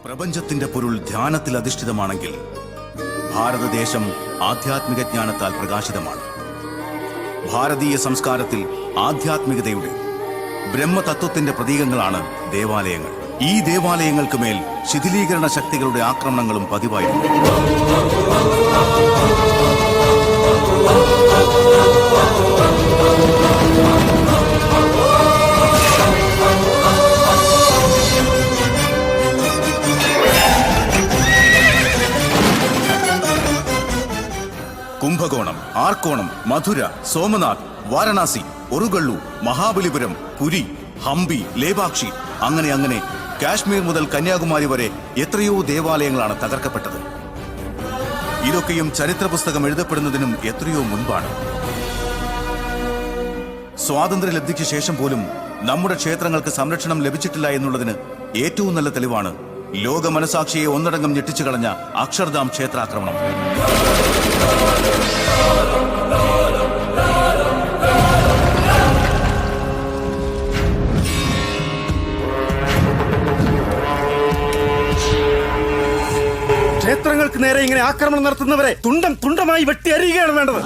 പ്രപഞ്ചത്തിന്റെ പൊരുൾ ധ്യാനത്തിൽ അധിഷ്ഠിതമാണെങ്കിൽ ഭാരതദേശം ആധ്യാത്മിക ജ്ഞാനത്താൽ പ്രകാശിതമാണ്. ഭാരതീയ സംസ്കാരത്തിൽ ആധ്യാത്മികതയുടെ ബ്രഹ്മതത്വത്തിന്റെ പ്രതീകങ്ങളാണ് ദേവാലയങ്ങൾ. ഈ ദേവാലയങ്ങൾക്ക് മേൽ ശിഥിലീകരണ ശക്തികളുടെ ആക്രമണങ്ങളും പതിവായിരുന്നു. കുംഭകോണം, ആർക്കോണം, മധുര, സോമനാഥ്, വാരണാസി, ഒറുഗള്ളു, മഹാബലിപുരം, പുരി, ഹംപി, ലേപാക്ഷി, അങ്ങനെ കാശ്മീർ മുതൽ കന്യാകുമാരി വരെ എത്രയോ ദേവാലയങ്ങളാണ് തകർക്കപ്പെട്ടത്. ഇതൊക്കെയും ചരിത്ര പുസ്തകം എഴുതപ്പെടുന്നതിനും എത്രയോ മുൻപാണ്. സ്വാതന്ത്ര്യലബ്ധിക്ക് ശേഷം പോലും നമ്മുടെ ക്ഷേത്രങ്ങൾക്ക് സംരക്ഷണം ലഭിച്ചിട്ടില്ല എന്നുള്ളതിന് ഏറ്റവും നല്ല തെളിവാണ് ലോക മനസാക്ഷിയെ ഒന്നടങ്കം ഞെട്ടിച്ചു കളഞ്ഞ അക്ഷർധാം ക്ഷേത്രാക്രമണം. ക്ഷേത്രങ്ങൾക്ക് നേരെ ഇങ്ങനെ ആക്രമണം നടത്തുന്നവരെ തുണ്ടം തുണ്ടമായി വെട്ടി അരിയുകയാണ് വേണ്ടത്.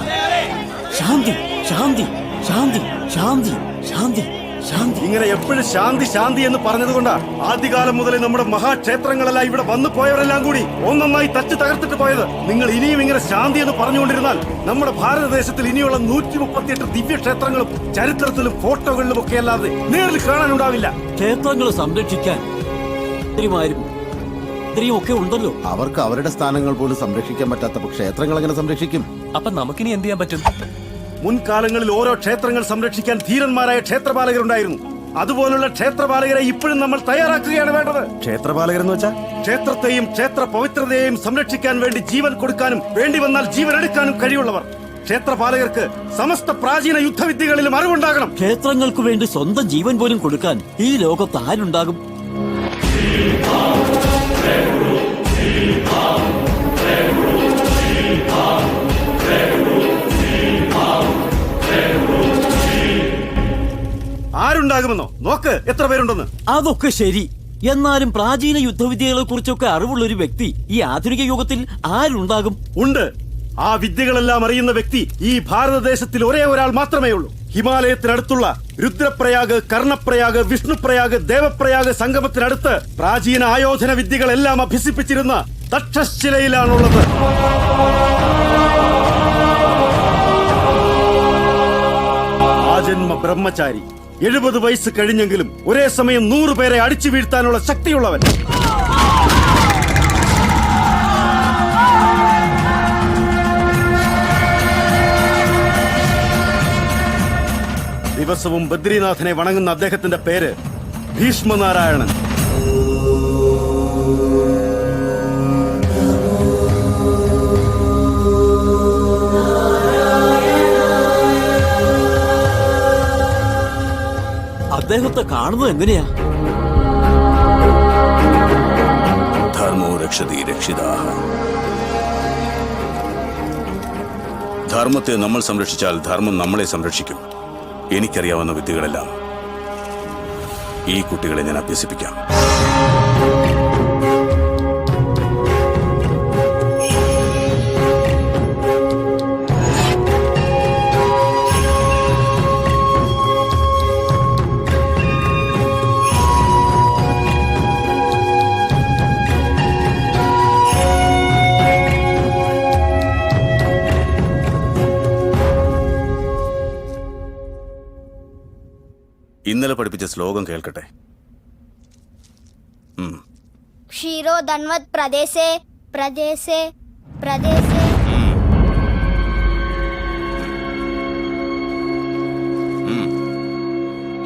ശാന്തി ശാന്തി ശാന്തി ശാന്തി ശാന്തി ശാന്തി. ഇങ്ങനെ എപ്പോഴും ശാന്തി ശാന്തി എന്ന് പറഞ്ഞതുകൊണ്ടാ ആദ്യകാലം മുതലേ നമ്മുടെ മഹാക്ഷേത്രങ്ങളെല്ലാം ഇവിടെ വന്നു പോയവരെല്ലാം കൂടി ഒന്നൊന്നായി തച്ചു തകർത്തിട്ട് പോയത്. നിങ്ങൾ ഇനിയും ഇങ്ങനെ ശാന്തി എന്ന് പറഞ്ഞുകൊണ്ടിരുന്നാൽ നമ്മുടെ ഭാരതദേശത്തിൽ ഇനിയുള്ള 138 ദിവ്യക്ഷേത്രങ്ങളും ചരിത്രത്തിലും ഫോട്ടോകളിലും ഒക്കെ അല്ലാതെ നേരിൽ കാണാനുണ്ടാവില്ല. ക്ഷേത്രങ്ങൾ സംരക്ഷിക്കാൻ ഇത്രയും ഒക്കെ ഉണ്ടല്ലോ. അവർക്ക് അവരുടെ സ്ഥാനങ്ങൾ പോലും സംരക്ഷിക്കാൻ പറ്റാത്ത ക്ഷേത്രങ്ങൾ എങ്ങനെ സംരക്ഷിക്കും? അപ്പൊ നമുക്കിനി എന്ത് ചെയ്യാൻ പറ്റും? മുൻകാലങ്ങളിൽ ഓരോ ക്ഷേത്രങ്ങൾ സംരക്ഷിക്കാൻ ധീരന്മാരായ ക്ഷേത്രപാലകരുണ്ടായിരുന്നു. അതുപോലുള്ള ക്ഷേത്രപാലകരെ ഇപ്പോഴും നമ്മൾ തയ്യാറാക്കുകയാണ് വേണ്ടത്. ക്ഷേത്രപാലകരെന്ന് വെച്ചാൽ ക്ഷേത്രത്തെയും ക്ഷേത്ര പവിത്രതയെയും സംരക്ഷിക്കാൻ വേണ്ടി ജീവൻ കൊടുക്കാനും വേണ്ടി വന്നാൽ ജീവൻ എടുക്കാനും കഴിവുള്ളവർ. ക്ഷേത്രപാലകർക്ക് സമസ്ത പ്രാചീന യുദ്ധവിദ്യകളിലും അറിവുണ്ടാകണം. ക്ഷേത്രങ്ങൾക്ക് വേണ്ടി സ്വന്തം ജീവൻ പോലും കൊടുക്കാൻ ഈ ലോകത്ത് ആരുണ്ടാകും? ആരുണ്ടാകുമെന്നോ നോക്ക്, എത്ര പേരുണ്ടെന്ന്. അതൊക്കെ ശരി. എന്നാലും പ്രാചീന യുദ്ധവിദ്യകളെ കുറിച്ചൊക്കെ അറിവുള്ള ഒരു വ്യക്തി ഈ ആധുനിക യുഗത്തിൽ ആരുണ്ടാകും? ഉണ്ട്. ആ വിദ്യകളെല്ലാം അറിയുന്ന വ്യക്തി ഈ ഭാരതദേശത്തിൽ ഒരേ ഒരാൾ മാത്രമേ ഉള്ളൂ. ഹിമാലയത്തിനടുത്തുള്ള രുദ്രപ്രയാഗ്, കർണപ്രയാഗ്, വിഷ്ണുപ്രയാഗ്, ദേവപ്രയാഗ് സംഗമത്തിനടുത്ത് പ്രാചീന ആയോധന വിദ്യകളെല്ലാം അഭ്യസിപ്പിച്ചിരുന്ന തക്ഷശിലയിലാണുള്ളത്. ആജന്മ ബ്രഹ്മചാരി, 70 വയസ്സ് കഴിഞ്ഞെങ്കിലും ഒരേ സമയം 100 പേരെ അടിച്ചു വീഴ്ത്താനുള്ള ശക്തിയുള്ളവൻ. ദിവസവും ബദ്രിനാഥനെ വണങ്ങുന്ന അദ്ദേഹത്തിന്റെ പേര് ഭീഷ്മനാരായണൻ. അദ്ദേഹത്തെ കാണുന്നത് എങ്ങനെയാ? ധർമ്മോ രക്ഷതി രക്ഷിതാഃ. ധർമ്മത്തെ നമ്മൾ സംരക്ഷിച്ചാൽ ധർമ്മം നമ്മളെ സംരക്ഷിക്കും. എനിക്കറിയാവുന്ന വിദ്യകളെല്ലാം ഈ കുട്ടികളെ ഞാൻ അഭ്യസിപ്പിക്കാം. ഇന്നലെ പഠിപ്പിച്ച ശ്ലോകം കേൾക്കട്ടെ. ക്ഷീരോ ധന്വത് പ്രദേശേ പ്രദേശേ പ്രദേശേ.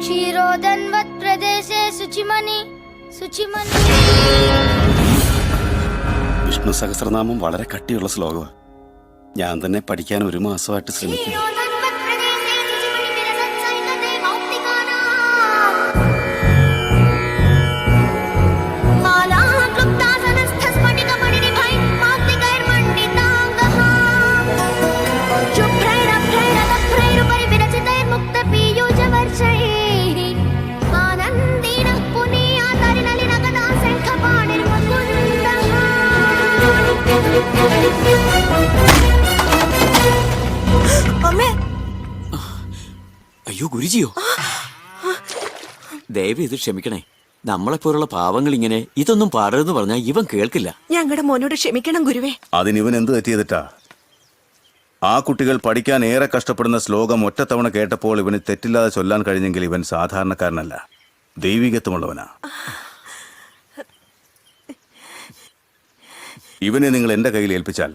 ക്ഷീരോ ധന്വത് പ്രദേശേ ശുചിമണി ശുചിമണി. വിഷ്ണു സഹസ്രനാമം വളരെ കട്ടിയുള്ള ശ്ലോകമാണ്. ഞാൻ തന്നെ പഠിക്കാൻ 1 മാസമായിട്ട് ശ്രമിക്കുന്നു. ആനന്ദീന പുനിയാ തരിനലിനഗദാ ശംഖപാണിർമുകുര അമ്മേ, അയ്യോ ഗുരുജിയോ, ദയവ് ഇത് ക്ഷമിക്കണേ. നമ്മളെപ്പോലുള്ള പാവങ്ങൾ ഇങ്ങനെ ഇതൊന്നും പാടരുതെന്ന് പറഞ്ഞാൽ ഇവൻ കേൾക്കില്ല. ഞങ്ങളുടെ മോനോട് ക്ഷമിക്കണം ഗുരുവേ. അതിനിവൻ എന്ത് തെറ്റിയതിട്ടാ? ആ കുട്ടികൾ പഠിക്കാൻ ഏറെ കഷ്ടപ്പെടുന്ന ശ്ലോകം ഒറ്റത്തവണ കേട്ടപ്പോൾ ഇവന് തെറ്റില്ലാതെ ചൊല്ലാൻ കഴിഞ്ഞെങ്കിൽ ഇവൻ സാധാരണക്കാരനല്ല, ദൈവികത്വമുള്ളവനാ. ഇവനെ നിങ്ങൾ എന്റെ കയ്യിൽ ഏൽപ്പിച്ചാൽ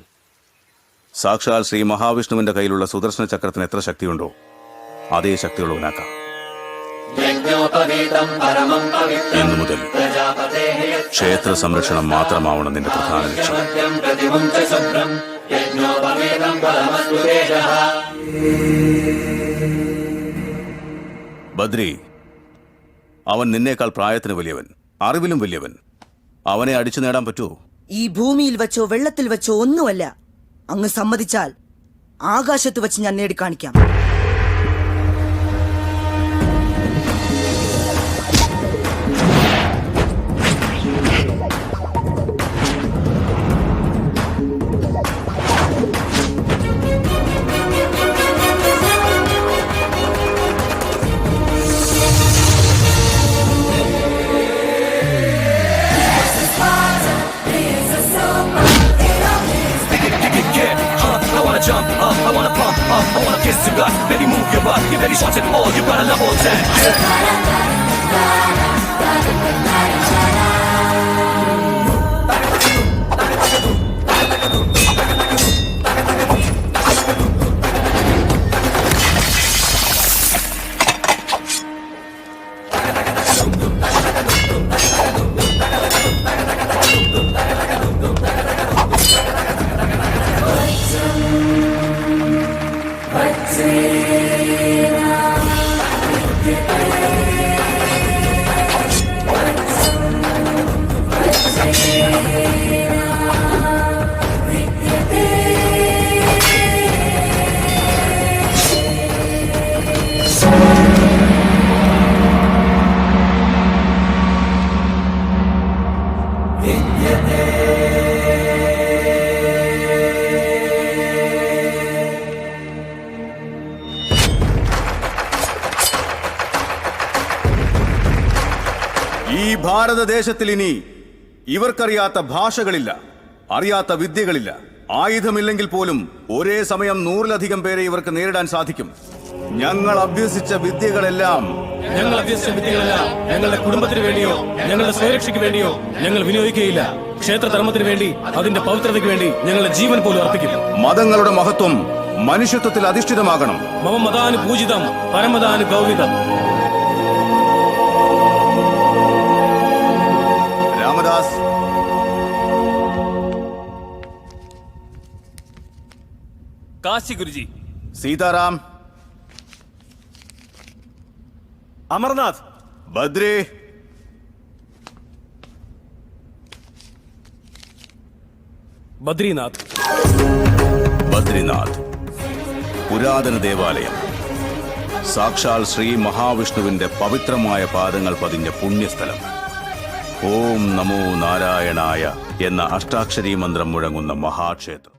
സാക്ഷാൽ ശ്രീ മഹാവിഷ്ണുവിന്റെ കയ്യിലുള്ള സുദർശന ചക്രത്തിന് എത്ര ശക്തിയുണ്ടോ അതേ ശക്തിയുള്ളവനാക്കാം. ഇന്നു മുതൽ ക്ഷേത്ര സംരക്ഷണം മാത്രമാവണം നിന്റെ പ്രധാന ലക്ഷ്യം. ബദ്രി, അവൻ നിന്നേക്കാൾ പ്രായത്തിന് വലിയവൻ, അറിവിലും വലിയവൻ. അവനെ അടിച്ചു നേടാൻ പറ്റുമോ? ഈ ഭൂമിയിൽ വെച്ചോ വെള്ളത്തിൽ വെച്ചോ ഒന്നുമല്ല. അങ്ങ് സമ്മതിച്ചാൽ ആകാശത്ത് വെച്ച് ഞാൻ നേടിക്കാണിക്കാം. ഈ ഭാരതദേശത്തിൽ ഇനി ഇവർക്കറിയാത്ത ഭാഷകളില്ല, അറിയാത്ത വിദ്യകളില്ല. ആയുധമില്ലെങ്കിൽ പോലും ഒരേ സമയം 100-ലധികം പേരെ ഇവർക്ക് നേരിടാൻ സാധിക്കും. ഞങ്ങൾ അഭ്യസിച്ച വിദ്യകളെല്ലാം ഞങ്ങളുടെ കുടുംബത്തിന് വേണ്ടിയോ ഞങ്ങളുടെ സ്വയരക്ഷയ്ക്ക് വേണ്ടിയോ ഞങ്ങൾ വിനിയോഗിക്കുകയില്ല. ക്ഷേത്രധർമ്മത്തിന് വേണ്ടി, അതിന്റെ പവിത്രതയ്ക്ക് വേണ്ടി ഞങ്ങളുടെ ജീവൻ പോലും അർപ്പിക്കും. മതങ്ങളുടെ മഹത്വം മനുഷ്യത്വത്തിൽ അധിഷ്ഠിതമാകണം. മമ മതാന് പൂജിതം പരമതാന് ഗൗരിതം. രാമദാസ്, കാശി ഗുരുജി. സീതാറാം, അമർനാഥ്, ബദ്രി, ബദ്രിനാഥ്. ബദ്രിനാഥ് പുരാതന ദേവാലയം, സാക്ഷാൽ ശ്രീ മഹാവിഷ്ണുവിന്റെ പവിത്രമായ പാദങ്ങൾ പതിഞ്ഞ പുണ്യസ്ഥലം. ഓം നമോ നാരായണായ എന്ന അഷ്ടാക്ഷരീ മന്ത്രം മുഴങ്ങുന്ന മഹാക്ഷേത്രം.